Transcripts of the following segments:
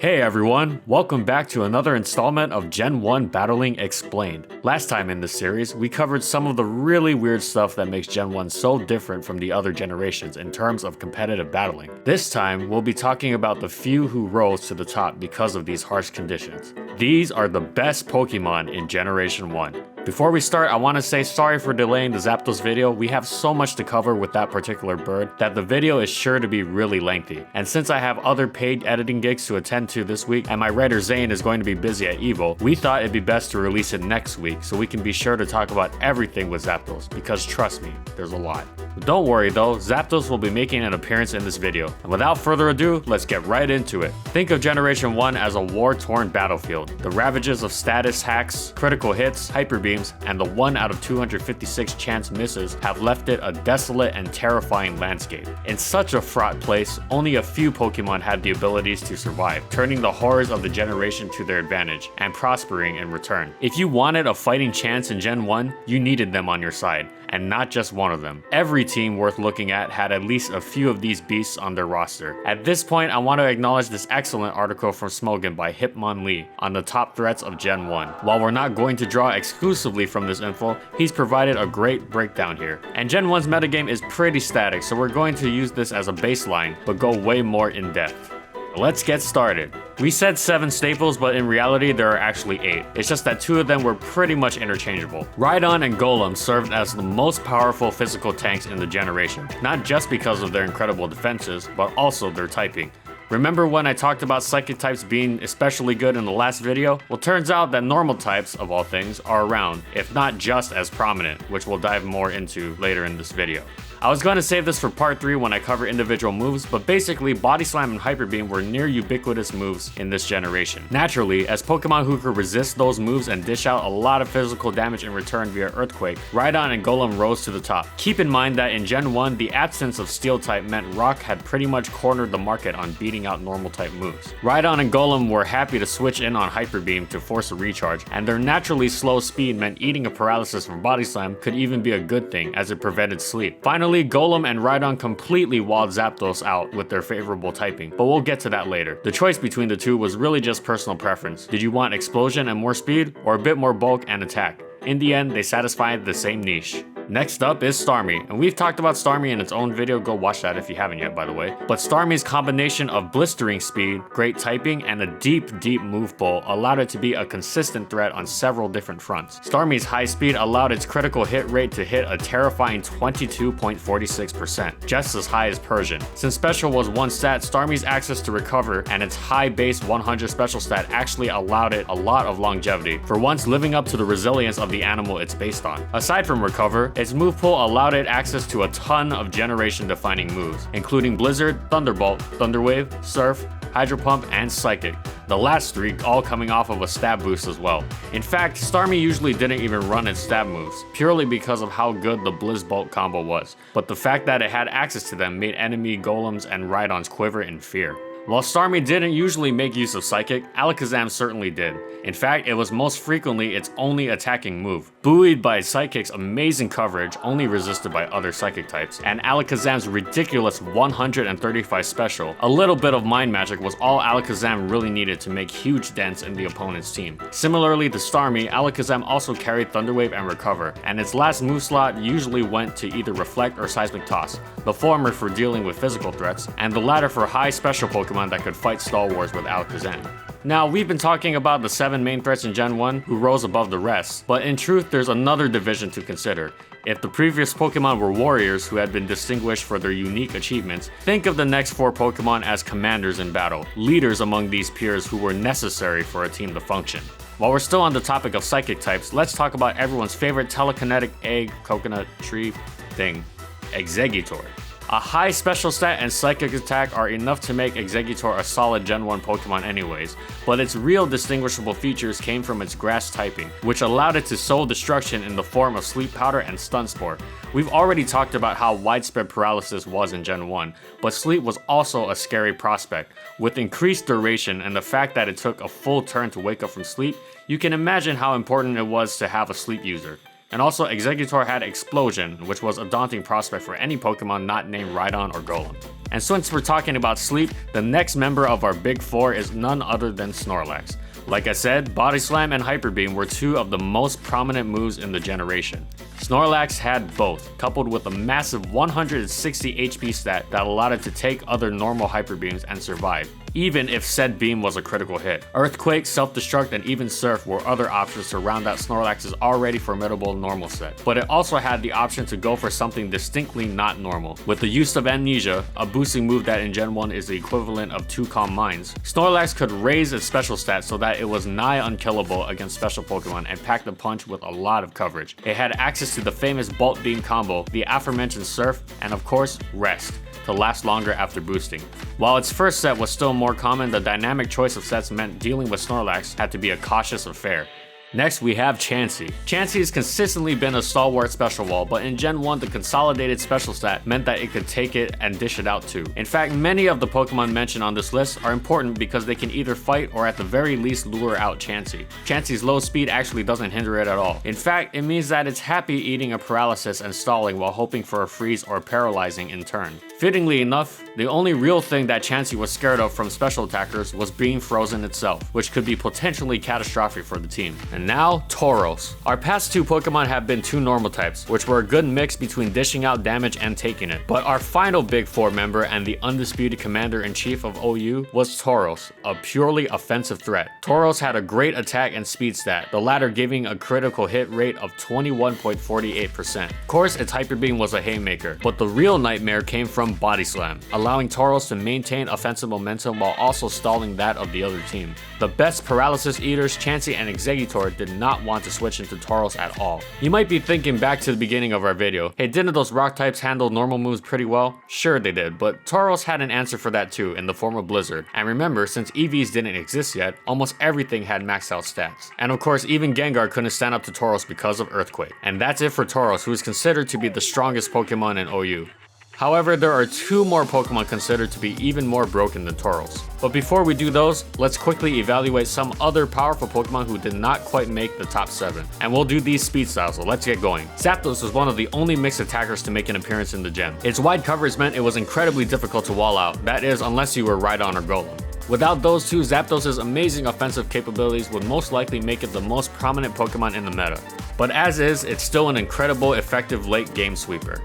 Hey everyone, welcome back to another installment of Gen 1 Battling Explained. Last time in this series, we covered some of the really weird stuff that makes Gen 1 so different from the other generations in terms of competitive battling. This time, we'll be talking about the few who rose to the top because of these harsh conditions. These are the best Pokemon in Generation 1. Before we start, I want to say sorry for delaying the Zapdos video. We have so much to cover with that particular bird that the video is sure to be really lengthy. And since I have other paid editing gigs to attend to this week and my writer Zane is going to be busy at EVO, we thought it'd be best to release it next week so we can be sure to talk about everything with Zapdos, because trust me, there's a lot. But don't worry though, Zapdos will be making an appearance in this video. And without further ado, let's get right into it. Think of Generation 1 as a war-torn battlefield. The ravages of status hacks, critical hits, hyper beams, and the 1 out of 256 chance misses have left it a desolate and terrifying landscape. In such a fraught place, only a few Pokemon had the abilities to survive, turning the horrors of the generation to their advantage, and prospering in return. If you wanted a fighting chance in Gen 1, you needed them on your side, and not just one of them. Every team worth looking at had at least a few of these beasts on their roster. At this point, I want to acknowledge this excellent article from Smogan by Hipmonlee on the top threats of Gen 1. While we're not going to draw exclusively from this info, he's provided a great breakdown here. And Gen 1's metagame is pretty static, so we're going to use this as a baseline, but go way more in depth. Let's get started. We said 7 staples, but in reality there are actually 8. It's just that 2 of them were pretty much interchangeable. Rhydon and Golem served as the most powerful physical tanks in the generation, not just because of their incredible defenses, but also their typing. Remember when I talked about psychic types being especially good in the last video? Well, turns out that normal types, of all things, are around, if not just as prominent, which we'll dive more into later in this video. I was going to save this for part 3 when I cover individual moves, but basically Body Slam and Hyper Beam were near ubiquitous moves in this generation. Naturally, as Pokemon who could resist those moves and dish out a lot of physical damage in return via Earthquake, Rhydon and Golem rose to the top. Keep in mind that in Gen 1, the absence of Steel type meant Rock had pretty much cornered the market on beating out normal type moves. Rhydon and Golem were happy to switch in on Hyper Beam to force a recharge, and their naturally slow speed meant eating a paralysis from Body Slam could even be a good thing as it prevented sleep. Finally, Golem and Rhydon completely walled Zapdos out with their favorable typing, but we'll get to that later. The choice between the two was really just personal preference. Did you want explosion and more speed, or a bit more bulk and attack? In the end, they satisfied the same niche. Next up is Starmie, and we've talked about Starmie in its own video, go watch that if you haven't yet by the way. But Starmie's combination of blistering speed, great typing, and a deep move pool allowed it to be a consistent threat on several different fronts. Starmie's high speed allowed its critical hit rate to hit a terrifying 22.46%, just as high as Persian. Since special was one stat, Starmie's access to recover and its high base 100 special stat actually allowed it a lot of longevity, for once living up to the resilience of the animal it's based on. Aside from recover, its move pool allowed it access to a ton of generation-defining moves, including Blizzard, Thunderbolt, Thunderwave, Surf, Hydro Pump, and Psychic. The last 3 all coming off of a stab boost as well. In fact, Starmie usually didn't even run its stab moves, purely because of how good the Blizz Bolt combo was, but the fact that it had access to them made enemy Golems and Rhydons quiver in fear. While Starmie didn't usually make use of Psychic, Alakazam certainly did. In fact, it was most frequently its only attacking move. Buoyed by Psychic's amazing coverage, only resisted by other Psychic types, and Alakazam's ridiculous 135 special, a little bit of Mind Magic was all Alakazam really needed to make huge dents in the opponent's team. Similarly to Starmie, Alakazam also carried Thunderwave and Recover, and its last move slot usually went to either Reflect or Seismic Toss, the former for dealing with physical threats, and the latter for high special Pokemon that could fight Star Wars with Alakazam. Now, we've been talking about the 7 main threats in Gen 1 who rose above the rest, but in truth there's another division to consider. If the previous Pokemon were warriors who had been distinguished for their unique achievements, think of the next 4 Pokemon as commanders in battle, leaders among these peers who were necessary for a team to function. While we're still on the topic of psychic types, let's talk about everyone's favorite telekinetic egg, coconut, tree thing, Exeggutor. A high special stat and psychic attack are enough to make Exeggutor a solid Gen 1 Pokemon anyways, but its real distinguishable features came from its grass typing, which allowed it to sow destruction in the form of Sleep Powder and Stun Spore. We've already talked about how widespread paralysis was in Gen 1, but Sleep was also a scary prospect. With increased duration and the fact that it took a full turn to wake up from sleep, you can imagine how important it was to have a sleep user. And also, Exeggutor had Explosion, which was a daunting prospect for any Pokemon not named Rhydon or Golem. And since we're talking about sleep, the next member of our big four is none other than Snorlax. Like I said, Body Slam and Hyper Beam were two of the most prominent moves in the generation. Snorlax had both, coupled with a massive 160 HP stat that allowed it to take other normal Hyper Beams and survive, even if said beam was a critical hit. Earthquake, Self-Destruct, and even Surf were other options to round out Snorlax's already formidable normal set, but it also had the option to go for something distinctly not normal. With the use of Amnesia, a boosting move that in Gen 1 is the equivalent of 2 Calm Minds, Snorlax could raise its special stat so that it was nigh unkillable against special Pokemon and packed a punch with a lot of coverage. It had access to the famous Bolt Beam combo, the aforementioned Surf, and of course, Rest, to last longer after boosting. While its first set was still more common, the dynamic choice of sets meant dealing with Snorlax had to be a cautious affair. Next, we have Chansey. Chansey has consistently been a stalwart special wall, but in Gen 1, the consolidated special stat meant that it could take it and dish it out too. In fact, many of the Pokemon mentioned on this list are important because they can either fight or at the very least lure out Chansey. Chansey's low speed actually doesn't hinder it at all. In fact, it means that it's happy eating a paralysis and stalling while hoping for a freeze or paralyzing in turn. Fittingly enough, the only real thing that Chansey was scared of from special attackers was being frozen itself, which could be potentially catastrophic for the team. And now, Tauros. Our past two Pokemon have been two normal types, which were a good mix between dishing out damage and taking it. But our final Big Four member and the undisputed commander-in-chief of OU was Tauros, a purely offensive threat. Tauros had a great attack and speed stat, the latter giving a critical hit rate of 21.48%. Of course, its Hyper Beam was a haymaker, but the real nightmare came from Body Slam, allowing Tauros to maintain offensive momentum while also stalling that of the other team. The best Paralysis Eaters, Chansey and Exeggutor, did not want to switch into Tauros at all. You might be thinking back to the beginning of our video, hey, didn't those rock types handle normal moves pretty well? Sure they did, but Tauros had an answer for that too in the form of Blizzard. And remember, since EVs didn't exist yet, almost everything had maxed out stats. And of course, even Gengar couldn't stand up to Tauros because of Earthquake. And that's it for Tauros, who is considered to be the strongest Pokemon in OU. However, there are two more Pokemon considered to be even more broken than Tauros. But before we do those, let's quickly evaluate some other powerful Pokemon who did not quite make the top 7. And we'll do these speed styles, so let's get going. Zapdos was one of the only mixed attackers to make an appearance in the gen. Its wide coverage meant it was incredibly difficult to wall out, that is, unless you were Rhydon or Golem. Without those two, Zapdos' amazing offensive capabilities would most likely make it the most prominent Pokemon in the meta. But as is, it's still an incredible effective late game sweeper.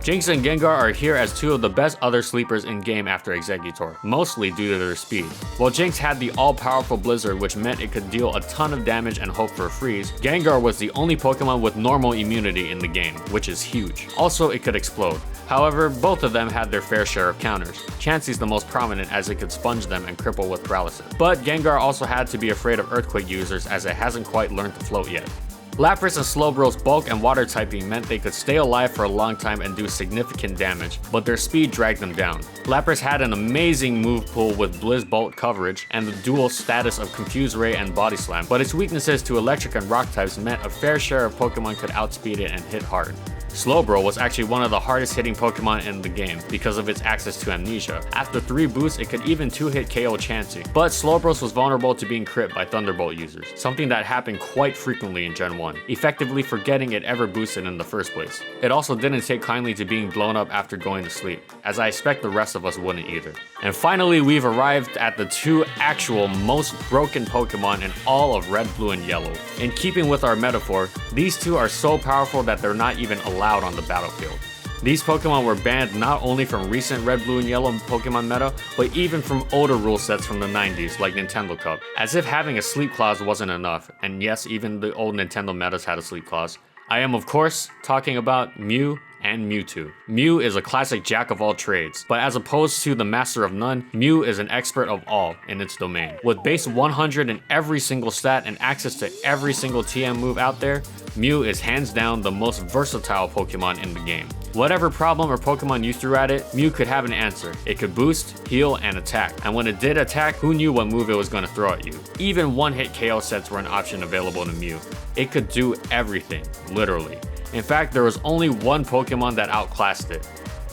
Jynx and Gengar are here as two of the best other sleepers in game after Exeggutor, mostly due to their speed. While Jynx had the all-powerful Blizzard, which meant it could deal a ton of damage and hope for a freeze, Gengar was the only Pokemon with normal immunity in the game, which is huge. Also, it could explode. However, both of them had their fair share of counters. Chansey's the most prominent as it could sponge them and cripple with paralysis. But Gengar also had to be afraid of Earthquake users as it hasn't quite learned to float yet. Lapras and Slowbro's bulk and water typing meant they could stay alive for a long time and do significant damage, but their speed dragged them down. Lapras had an amazing move pool with Blizz Bolt coverage and the dual status of Confuse Ray and Body Slam, but its weaknesses to electric and rock types meant a fair share of Pokemon could outspeed it and hit hard. Slowbro was actually one of the hardest hitting Pokemon in the game because of its access to Amnesia. After 3 boosts, it could even 2-hit KO Chansey, but Slowbros was vulnerable to being crit by Thunderbolt users, something that happened quite frequently in Gen 1, effectively forgetting it ever boosted in the first place. It also didn't take kindly to being blown up after going to sleep, as I expect the rest of us wouldn't either. And finally, we've arrived at the two actual most broken Pokemon in all of Red, Blue, and Yellow. In keeping with our metaphor, these two are so powerful that they're not even allowed on the battlefield. These Pokemon were banned not only from recent Red, Blue, and Yellow Pokemon meta, but even from older rule sets from the 90s like Nintendo Cup, as if having a sleep clause wasn't enough, and yes, even the old Nintendo metas had a sleep clause. I am of course talking about Mew and Mewtwo. Mew is a classic jack of all trades, but as opposed to the master of none, Mew is an expert of all in its domain. With base 100 in every single stat and access to every single TM move out there, Mew is hands down the most versatile Pokemon in the game. Whatever problem or Pokemon you threw at it, Mew could have an answer. It could boost, heal, and attack. And when it did attack, who knew what move it was going to throw at you? Even one-hit KO sets were an option available to Mew. It could do everything, literally. In fact, there was only one Pokemon that outclassed it: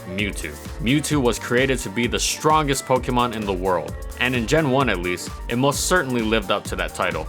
Mewtwo. Mewtwo was created to be the strongest Pokemon in the world, and in Gen 1 at least, it most certainly lived up to that title.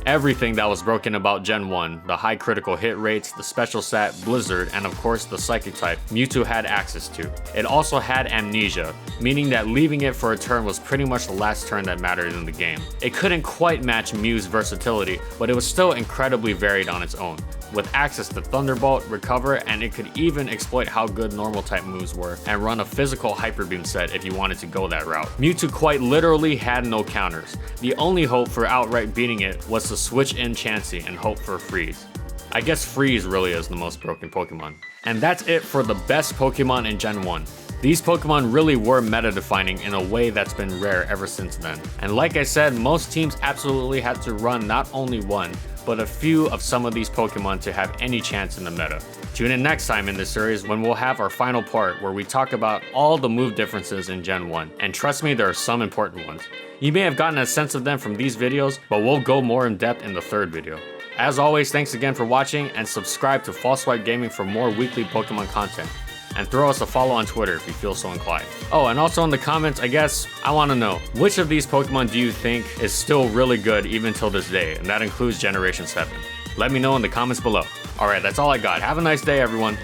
Everything that was broken about Gen 1, the high critical hit rates, the special stat, Blizzard, and of course the Psychic type, Mewtwo had access to. It also had Amnesia, meaning that leaving it for a turn was pretty much the last turn that mattered in the game. It couldn't quite match Mew's versatility, but it was still incredibly varied on its own, with access to Thunderbolt, Recover, and it could even exploit how good normal type moves were and run a physical Hyper Beam set if you wanted to go that route. Mewtwo quite literally had no counters. The only hope for outright beating it was to switch in Chansey and hope for Freeze. I guess Freeze really is the most broken Pokemon. And that's it for the best Pokemon in Gen 1. These Pokemon really were meta-defining in a way that's been rare ever since then. And like I said, most teams absolutely had to run not only one, but a few of some of these Pokemon to have any chance in the meta. Tune in next time in this series when we'll have our final part where we talk about all the move differences in Gen 1. And trust me, there are some important ones. You may have gotten a sense of them from these videos, but we'll go more in depth in the third video. As always, thanks again for watching, and subscribe to False Swipe Gaming for more weekly Pokemon content. And throw us a follow on Twitter if you feel so inclined. Oh, and also in the comments, I guess, I want to know, which of these Pokemon do you think is still really good even till this day? And that includes Generation 7. Let me know in the comments below. Alright, that's all I got. Have a nice day, everyone.